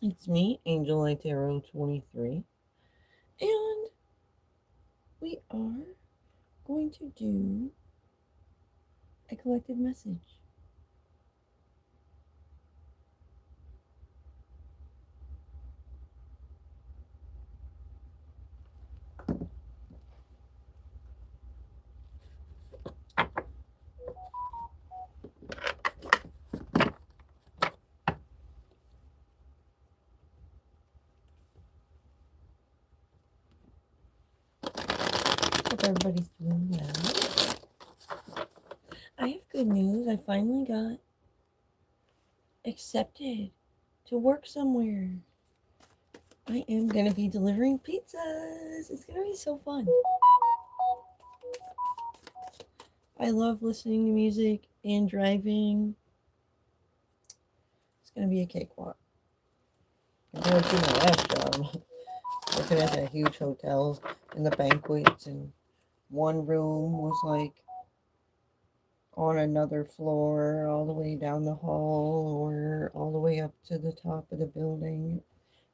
It's me, Angel Itero 23, and we are going to do a collective message. Hope everybody's doing well. I have good news. I finally got accepted to work somewhere. I am going to be delivering pizzas. It's going to be so fun. I love listening to music and driving. It's going to be a cakewalk. Compared to my last job, working at that huge hotel and the banquets, and one room was like on another floor, all the way down the hall, or all the way up to the top of the building.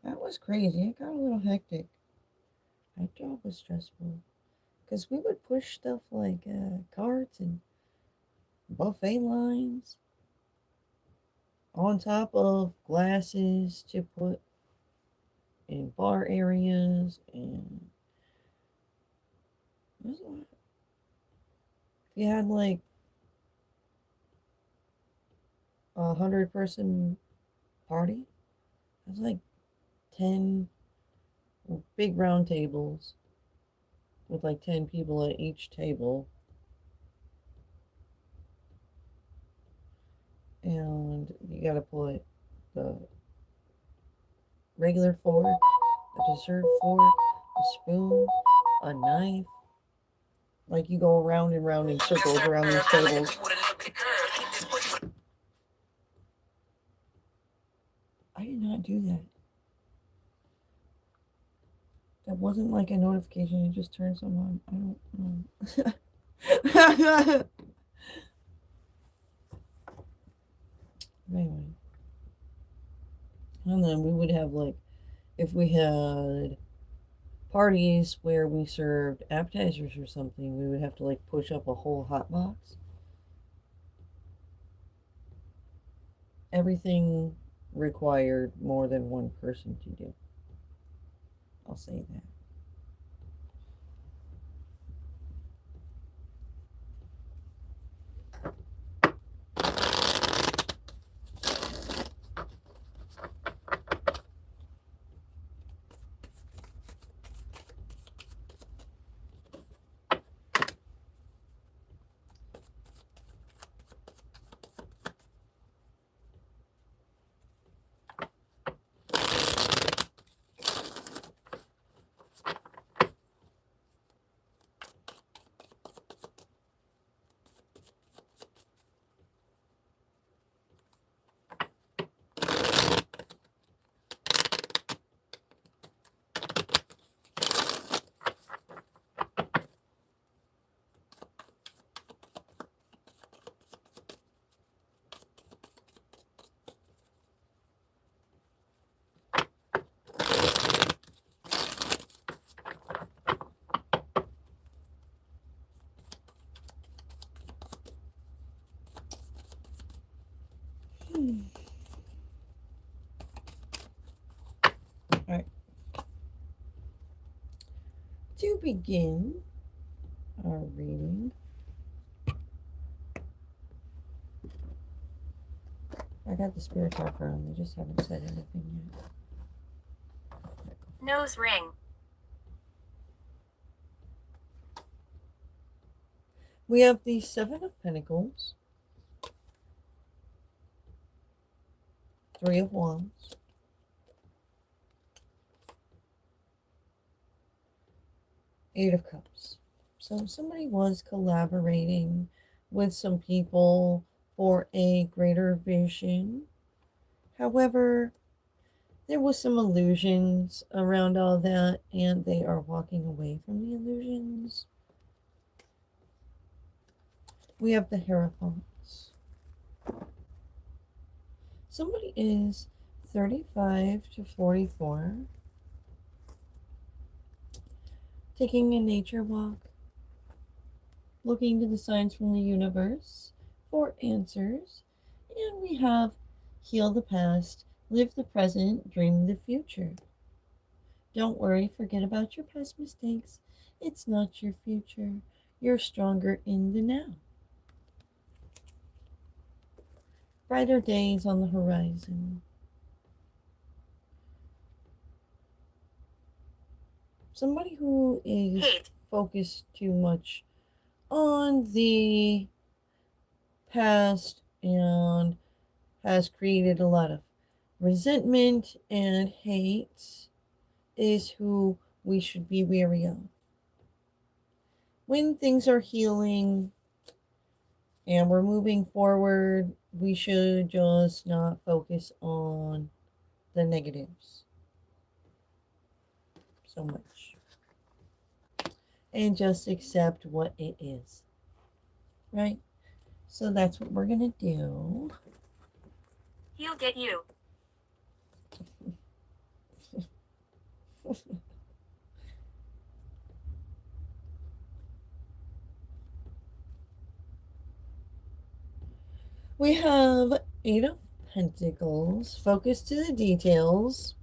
That was crazy. It got a little hectic. That job was stressful because we would push stuff like carts and buffet lines on top of glasses to put in bar areas, and it was a lot. If you had like 100-person party, it was like 10 big round tables with like 10 people at each table, and you gotta put the regular fork, a dessert fork, a spoon, a knife. Like you go around and round in circles around these tables. I did not do that. That wasn't like a notification. You just turned some on. I don't know. Anyway, and then we would have like, if we had parties where we served appetizers or something, we would have to like push up a whole hot box. Everything required more than one person to do. I'll say that. All right. To begin our reading, I got the spirit talker on. They just haven't said anything yet. Nose ring. We have the Seven of Pentacles, Three of Wands, Eight of Cups. So somebody was collaborating with some people for a greater vision. However, there was some illusions around all that, and they are walking away from the illusions. We have the Hierophants. Somebody is 35 to 44. Taking a nature walk. Looking to the signs from the universe for answers. And we have heal the past, live the present, dream the future. Don't worry, forget about your past mistakes. It's not your future. You're stronger in the now. Brighter days on the horizon. Somebody who is focused too much on the past and has created a lot of resentment and hate is who we should be wary of. When things are healing and we're moving forward, we should just not focus on the negatives so much and just accept what it is, right? So that's what we're gonna do. He'll get you. We have 8 of Pentacles, focus to the details.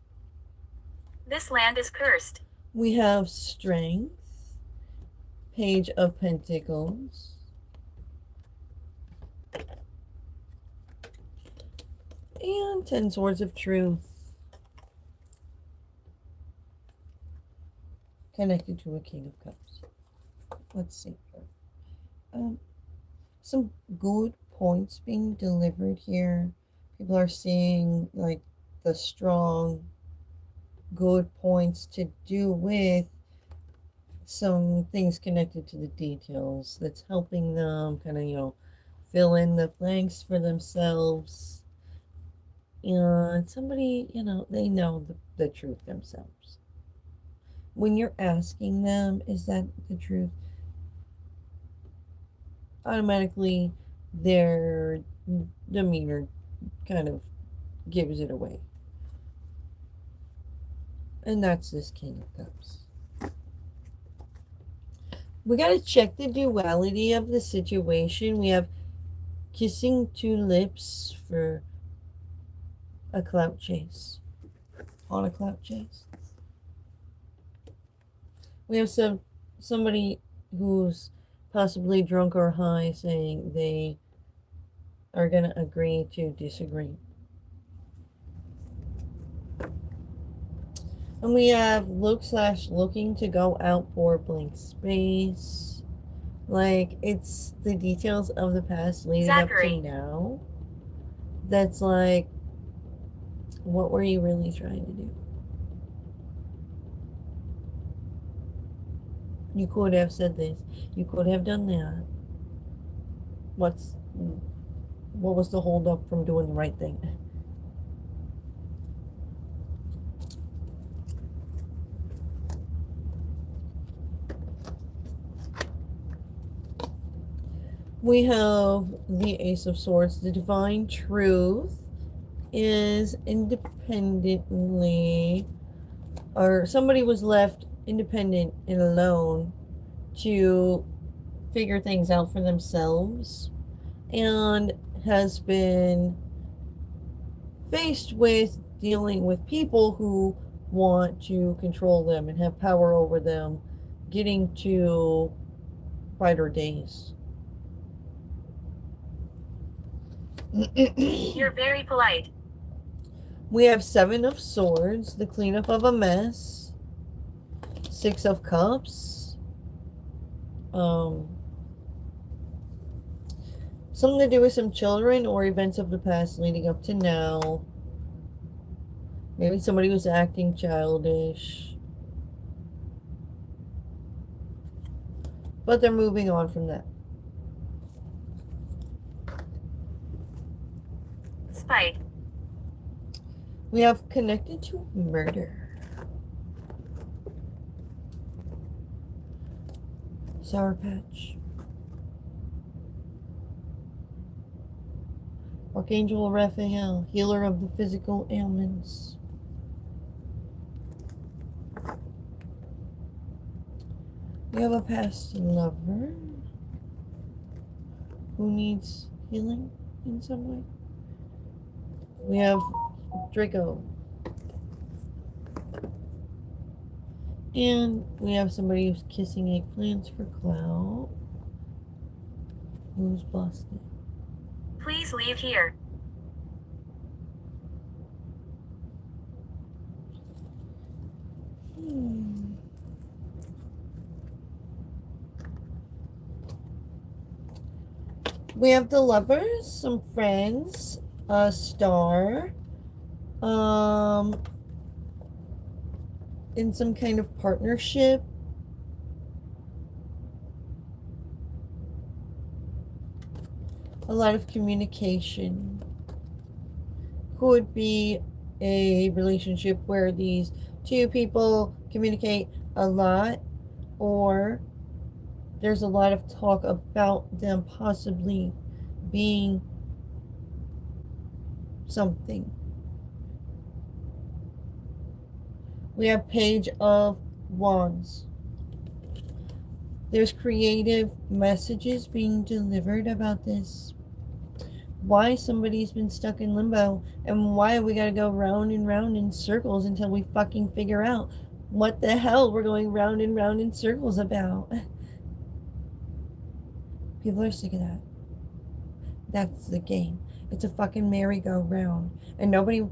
This land is cursed. We have Strength, Page of Pentacles. And 10 Swords of Truth. Connected to a King of Cups. Let's see here. Some good points being delivered here. People are seeing like the strong, good points to do with some things connected to the details that's helping them kind of, fill in the blanks for themselves. And somebody, they know the truth themselves. When you're asking them, is that the truth? Automatically, their demeanor kind of gives it away. And that's this King of Cups. We got to check the duality of the situation. We have kissing 2 lips for a clout chase. On a clout chase. We have somebody who's possibly drunk or high saying they are going to agree to disagree. And we have looking to go out for blank space. Like, it's the details of the past leading up to now. That's like, what were you really trying to do? You could have said this. You could have done that. What was the hold up from doing the right thing? We have the Ace of Swords. The divine truth is independently, or somebody was left independent and alone to figure things out for themselves and has been faced with dealing with people who want to control them and have power over them, getting to brighter days. You're very polite. We have 7 of Swords, the cleanup of a mess, 6 of Cups, something to do with some children or events of the past leading up to now. Maybe somebody was acting childish, but they're moving on from that. Spite. We have connected to murder. Sour Patch. Archangel Raphael, healer of the physical ailments. We have a past lover who needs healing in some way. We have Draco. And we have somebody who's kissing eggplants for clout. Who's busted? Please leave here. We have the lovers, some friends, a star, in some kind of partnership. A lot of communication. Could be a relationship where these two people communicate a lot, or there's a lot of talk about them possibly being something. We have Page of Wands. There's creative messages being delivered about this. Why somebody's been stuck in limbo, and why we gotta go round and round in circles until we fucking figure out what the hell we're going round and round in circles about. People are sick of that. That's the game. It's a fucking merry-go-round. And nobody...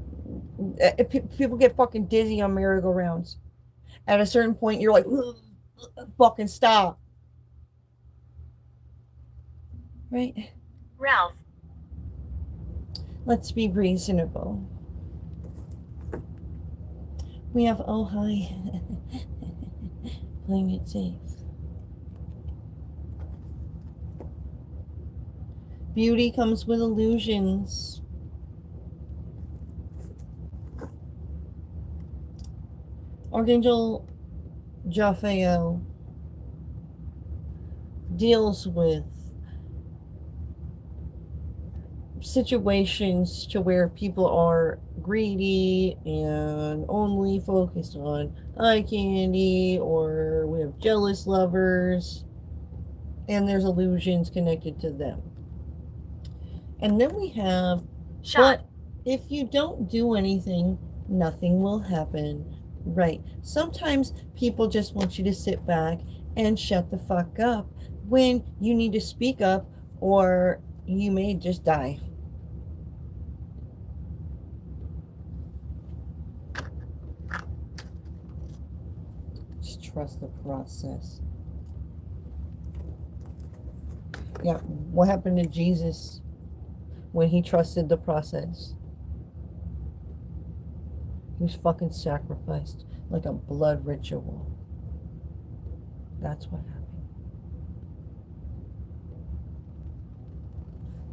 people get fucking dizzy on merry-go-rounds. At a certain point, you're like, fucking stop. Right? Ralph. Let's be reasonable. We have Oh Hi. Playing it safe. Beauty comes with illusions. Archangel Raphael deals with situations to where people are greedy and only focused on eye candy, or we have jealous lovers, and there's illusions connected to them. And then we have, Shot. but if you don't do anything, nothing will happen. Right. Sometimes people just want you to sit back and shut the fuck up when you need to speak up, or you may just die. Just trust the process. Yeah, what happened to Jesus when he trusted the process? He was fucking sacrificed like a blood ritual. That's what happened.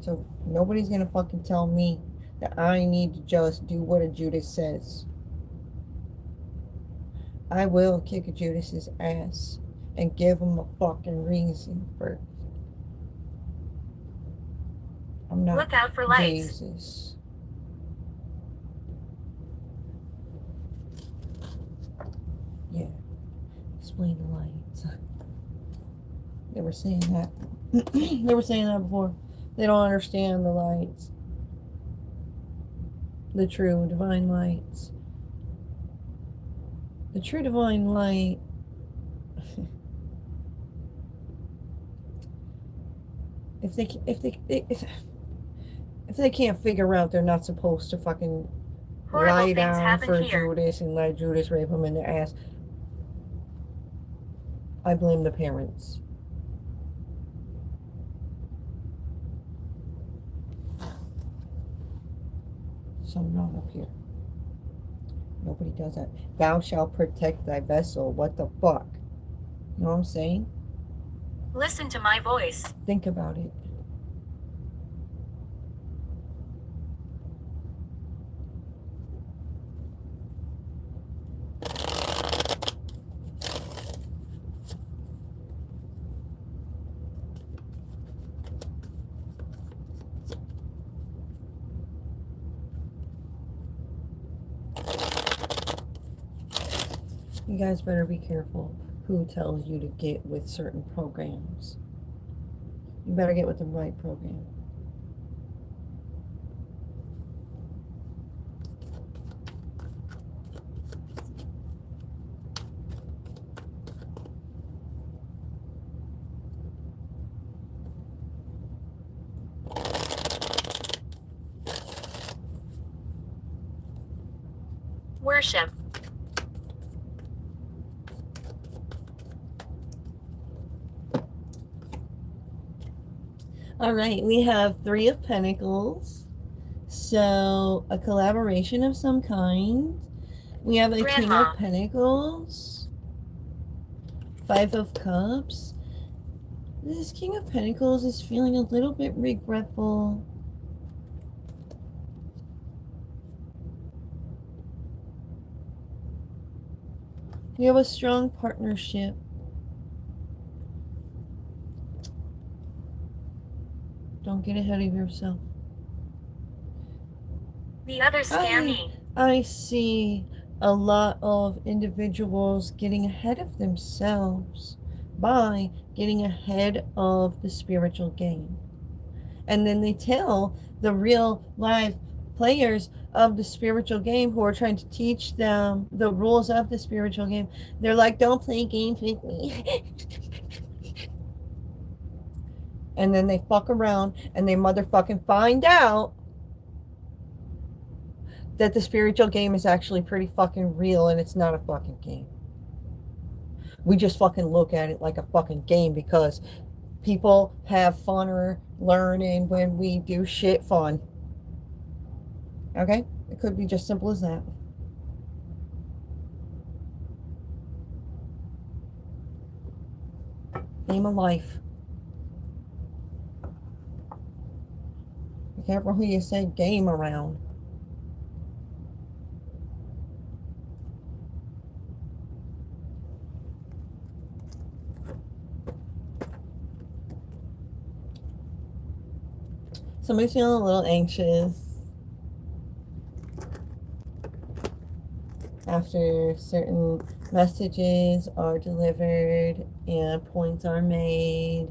So nobody's gonna fucking tell me that I need to just do what a Judas says. I will kick a Judas's ass and give him a fucking reason first. I'm not Look out for lights. Jesus. Yeah. Explain the lights. They were saying that. They were saying that before. They don't understand the lights. The true divine lights. The true divine light. If they can't figure out they're not supposed to fucking Horrible lie things down happen for here. Judas and let Judas rape him in the ass, I blame the parents. So not up here. Nobody does that. Thou shalt protect thy vessel. What the fuck? You know what I'm saying? Listen to my voice. Think about it. You guys better be careful who tells you to get with certain programs. You better get with the right program. Worship. All right, we have Three of Pentacles. So, a collaboration of some kind. We have a King Grandma. of Pentacles. Five of Cups. This King of Pentacles is feeling a little bit regretful. You have a strong partnership. Don't get ahead of yourself. The others scare me. I see a lot of individuals getting ahead of themselves by getting ahead of the spiritual game. And then they tell the real live players of the spiritual game who are trying to teach them the rules of the spiritual game, they're like, don't play games with me. And then they fuck around and they motherfucking find out that the spiritual game is actually pretty fucking real and it's not a fucking game. We just fucking look at it like a fucking game because people have fun or learning when we do shit fun. Okay? It could be just simple as that. Game of life. Be careful who you say game around. Somebody's feeling a little anxious after certain messages are delivered and points are made.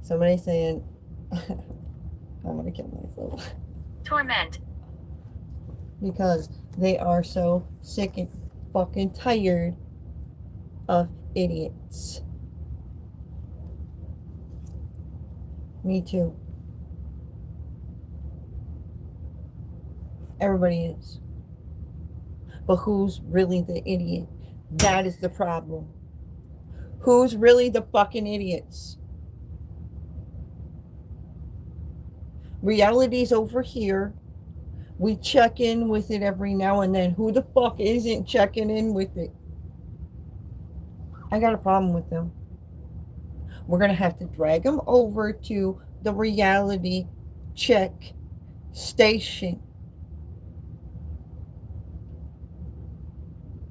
Somebody's saying, I'm gonna kill myself. Torment. Because they are so sick and fucking tired of idiots. Me too. Everybody is. But who's really the idiot? That is the problem. Who's really the fucking idiots? Reality's over here. We check in with it every now and then. Who the fuck isn't checking in with it? I got a problem with them. We're going to have to drag them over to the reality check station.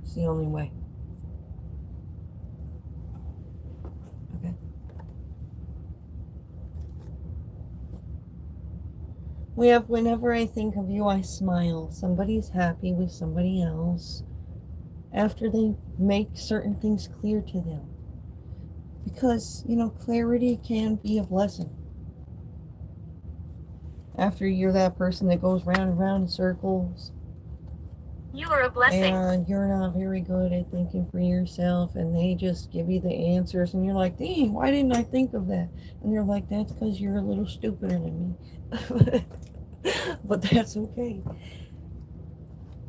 It's the only way. Okay. We have, whenever I think of you, I smile. Somebody's happy with somebody else after they make certain things clear to them. Because, you know, clarity can be a blessing. After you're that person that goes round and round in circles. You are a blessing. And you're not very good at thinking for yourself, and they just give you the answers, and you're like, dang, why didn't I think of that? And they're like, that's because you're a little stupider than me. But that's okay.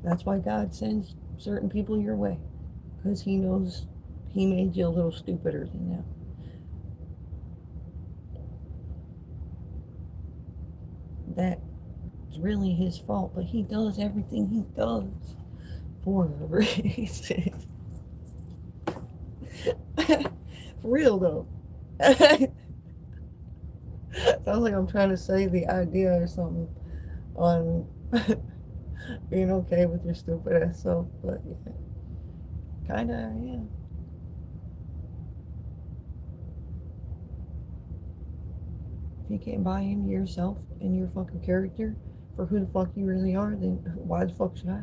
That's why God sends certain people your way, because he knows he made you a little stupider than them. That's really his fault, but he does everything he does for a reason. For real though. Sounds like I'm trying to say the idea or something on being okay with your stupid ass self, but yeah, kinda, yeah. If you can't buy into yourself and your fucking character, for who the fuck you really are, then why the fuck should I?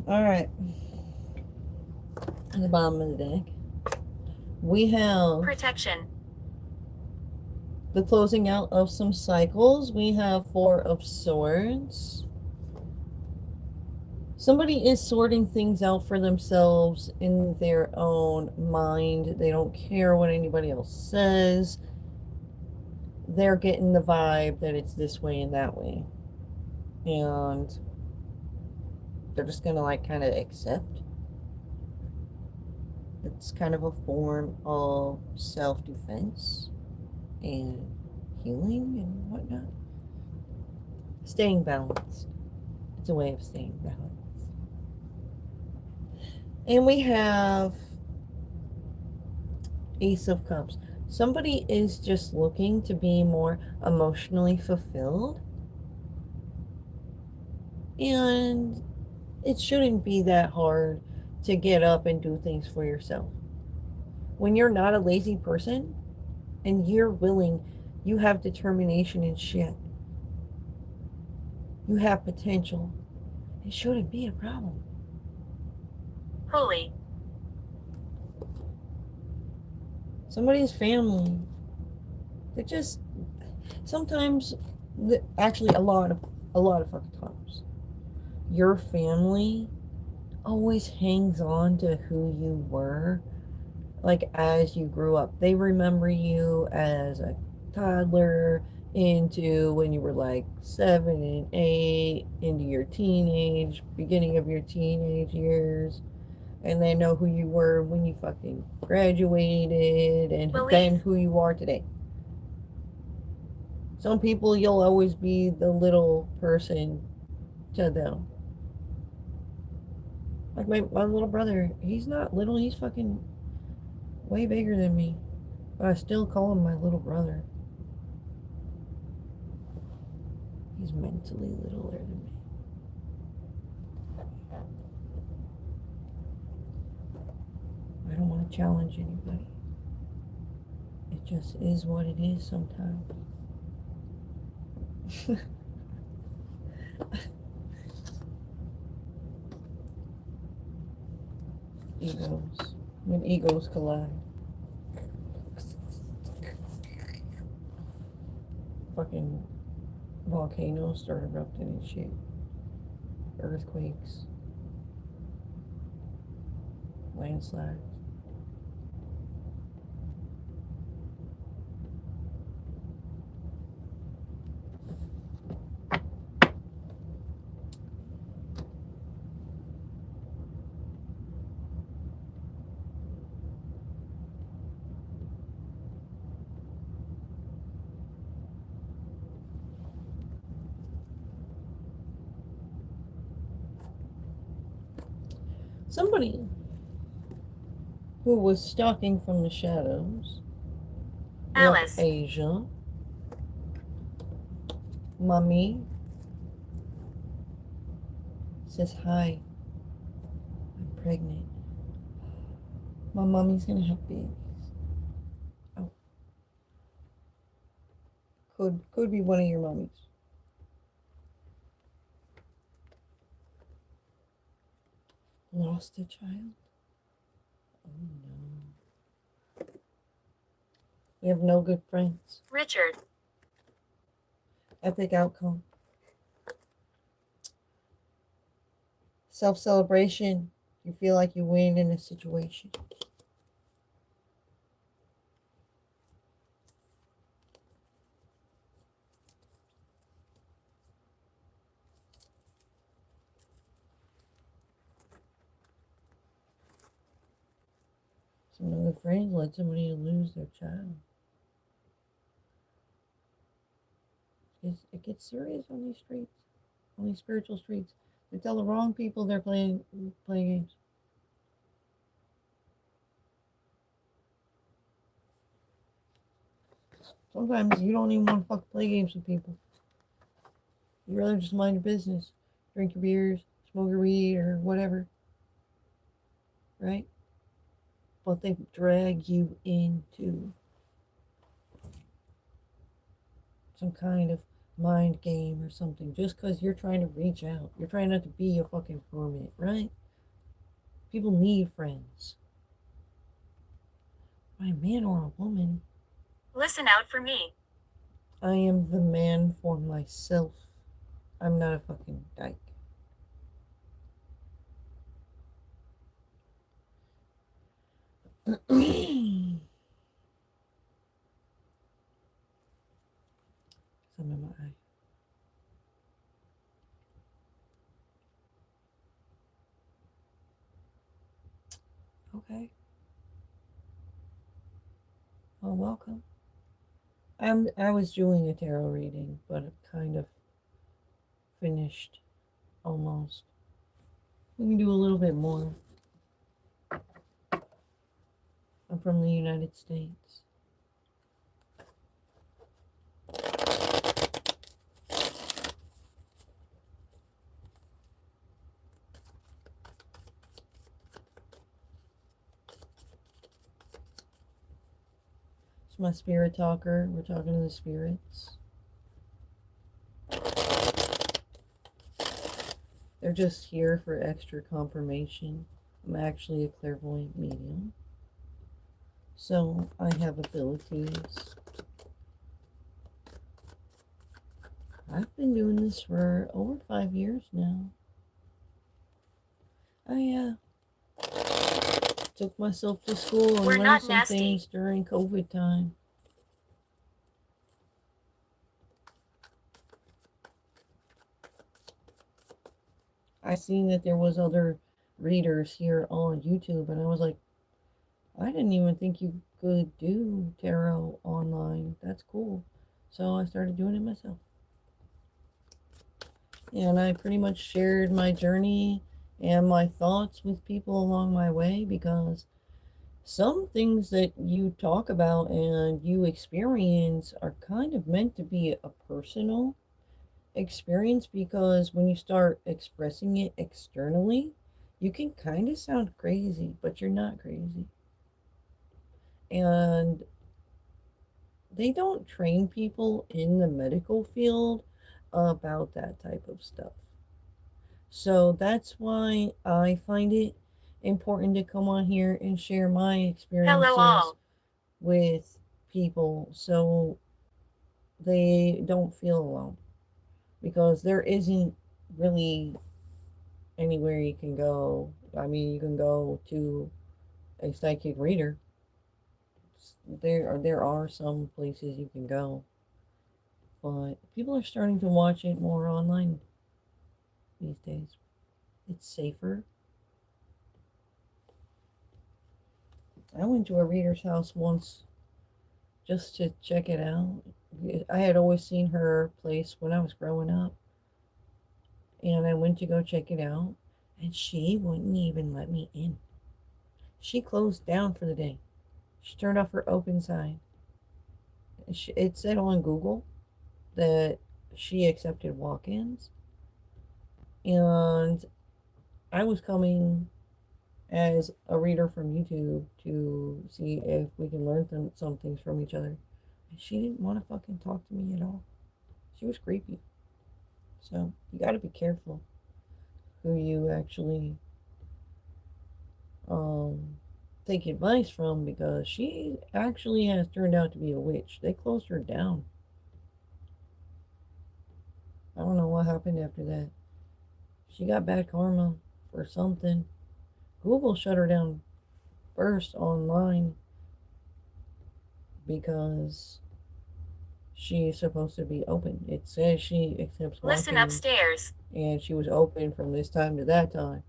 All right. At the bottom of the deck, we have Protection. the closing out of some cycles. We have Four of Swords. Somebody is sorting things out for themselves in their own mind. They don't care what anybody else says. They're getting the vibe that it's this way and that way. And they're just going to like kind of accept. It's kind of a form of self-defense and healing and whatnot. Staying balanced. It's a way of staying balanced. And we have Ace of Cups. Somebody is just looking to be more emotionally fulfilled. And it shouldn't be that hard to get up and do things for yourself. When you're not a lazy person and you're willing, you have determination and shit. You have potential. It shouldn't be a problem. Holy. Somebody's family. They're just sometimes, actually a lot of fucking times, your family always hangs on to who you were, like as you grew up. They remember you as a toddler into when you were like 7 and 8, into your beginning of your teenage years. And they know who you were when you fucking graduated and then who you are today. Some people, you'll always be the little person to them. Like my little brother, he's not little, he's fucking way bigger than me. But I still call him my little brother. He's mentally littler than me. I don't want to challenge anybody. It just is what it is sometimes. Egos. When egos collide. Fucking volcanoes start erupting and shit. Earthquakes. Landslides. Somebody who was stalking from the shadows. Alice. Asia. Mommy says hi. I'm pregnant. My mommy's gonna have babies. Oh. Could be one of your mummies. Lost a child? Oh no. We have no good friends. Richard. Epic outcome. Self-celebration. You feel like you win in a situation. Some of the friends led somebody to lose their child. It gets serious on these streets, on these spiritual streets. They tell the wrong people they're playing games. Sometimes you don't even want to fucking play games with people. You'd rather just mind your business, drink your beers, smoke your weed, or whatever. right? But they drag you into some kind of mind game or something just because you're trying to reach out. You're trying not to be a fucking hermit, right? People need friends. By a man or a woman, Listen out for me. I am the man for myself. I'm not a fucking dyke. Some in my eye. Okay. Well, welcome. I was doing a tarot reading, but it kind of finished almost. We can do a little bit more. I'm from the United States. It's my spirit talker. We're talking to the spirits. They're just here for extra confirmation. I'm actually a clairvoyant medium. So I have abilities. I've been doing this for over 5 years now. I took myself to school and We're learned not some nasty. things during COVID time. I seen that there was other readers here on YouTube, and I was like, I didn't even think you could do tarot online. That's cool. So I started doing it myself. And I pretty much shared my journey and my thoughts with people along my way, because some things that you talk about and you experience are kind of meant to be a personal experience, because when you start expressing it externally, you can kind of sound crazy, but you're not crazy. And they don't train people in the medical field about that type of stuff. So that's why I find it important to come on here and share my experiences Hello all. with people so they don't feel alone. Because there isn't really anywhere you can go. I mean, you can go to a psychic reader. There are some places you can go, but people are starting to watch it more online these days. It's safer. I went to a reader's house once just to check it out. I had always seen her place when I was growing up, and I went to go check it out, and she wouldn't even let me in. She closed down for the day. She turned off her open sign. It said on Google that she accepted walk-ins, and I was coming as a reader from YouTube to see if we can learn some things from each other. And she didn't want to fucking talk to me at all. She was creepy. So you got to be careful who you actually take advice from, because she actually has turned out to be a witch. They closed her down. I don't know what happened after that. She got bad karma for something. Google shut her down first online because she is supposed to be open. It says she accepts Listen walk-ins, upstairs. and she was open from this time to that time.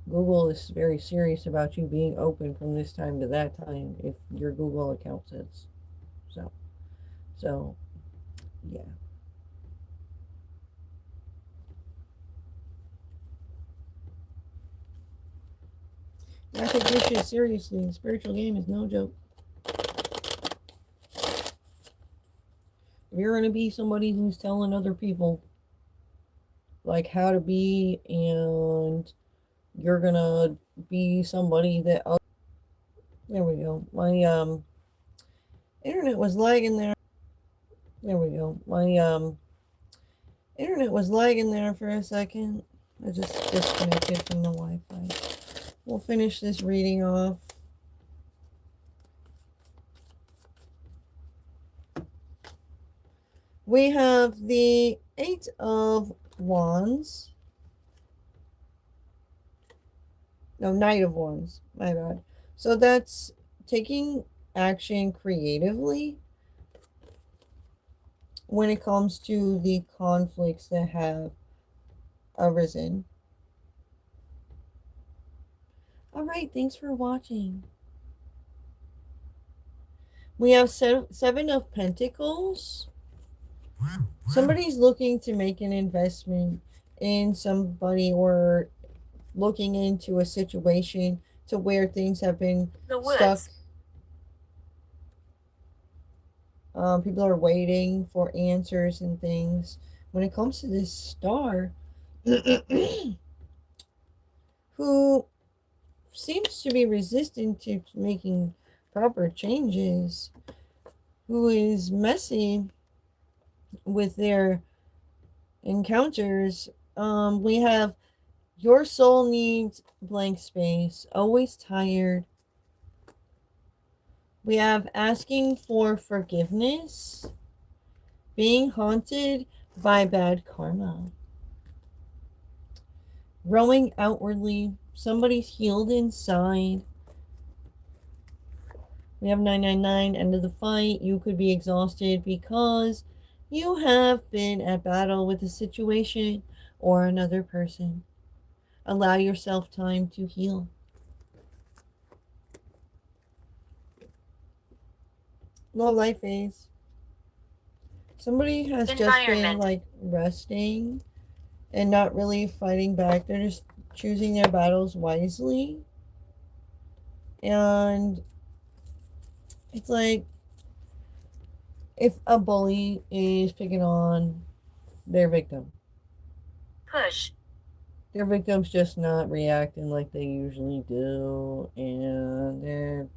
Google is very serious about you being open from this time to that time if your Google account says so. So, yeah. I take this shit seriously. The spiritual game is no joke. If you're going to be somebody who's telling other people like how to be and you're gonna be somebody that there we go. My internet was lagging there. There we go. My internet was lagging there for a second. I just disconnected from the Wi-Fi. We'll finish this reading off. We have the Eight of Wands. No, Knight of Wands. My bad. So that's taking action creatively when it comes to the conflicts that have arisen. All right, thanks for watching. We have Seven of Pentacles. Somebody's looking to make an investment in somebody or looking into a situation to where things have been stuck. People are waiting for answers and things. When it comes to this star, who seems to be resistant to making proper changes, who is messy with their encounters, we have your soul needs blank space, always tired. We have asking for forgiveness, being haunted by bad karma, growing outwardly, somebody's healed inside. We have 999, end of the fight. You could be exhausted because you have been at battle with a situation or another person. Allow yourself time to heal. Low life phase. Somebody has just been like resting and not really fighting back. They're just choosing their battles wisely. And it's like if a bully is picking on their victim, their victim's just not reacting like they usually do, and they're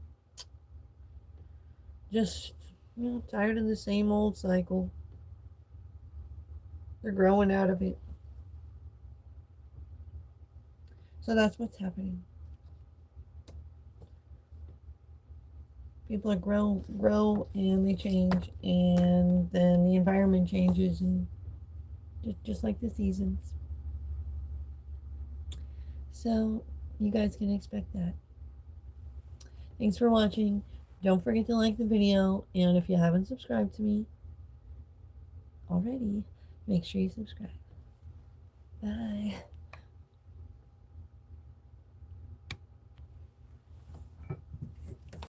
just, you know, tired of the same old cycle. They're growing out of it. So that's what's happening. People are grow, and they change, and then the environment changes, and just like the seasons. So you guys can expect that. Thanks for watching. Don't forget to like the video, and if you haven't subscribed to me already, make sure you subscribe. Bye.